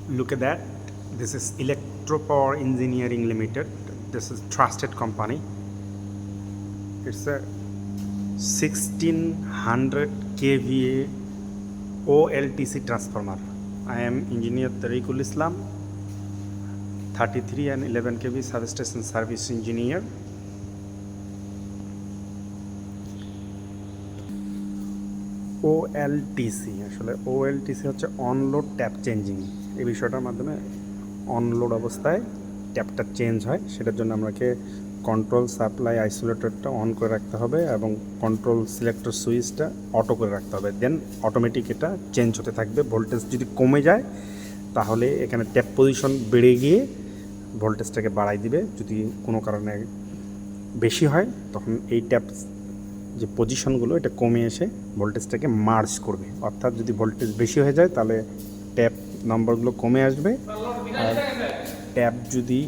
Look at that. This is Electro Power Engineering Limited. This is trusted company. It's a 1600 kVA OLTC transformer. I am engineer Tariqul Islam, 33 and 11 kV substation service engineer. ওএলটিসি আসলে ওএলটিসি হচ্ছে অনলোড tap changing. এই বিষয়টার মাধ্যমে অনলোড অবস্থায় ট্যাপটা change হয়, সেটার জন্য আমাকে কন্ট্রোল সাপ্লাই আইসোলেটরটা অন করে রাখতে হবে এবং কন্ট্রোল সিলেক্টর সুইচটা অটো করে রাখতে হবে। দেন অটোমেটিক এটা চেঞ্জ হতে থাকবে। ভোল্টেজ যদি কমে যায় তাহলে এখানে ট্যাপ পজিশন বেড়ে গিয়ে ভোল্টেজটাকে বাড়াই দিবে। যদি কোনো কারণে বেশি হয় তখন এই ট্যাপ যে পজিশনগুলো এটা কমে এসে ভোল্টেজটাকে মার্জ করবে। অর্থাৎ যদি ভোল্টেজ বেশি হয়ে যায় তাহলে ট্যাপ নম্বরগুলো কমে আসবে, আর ট্যাপ যদি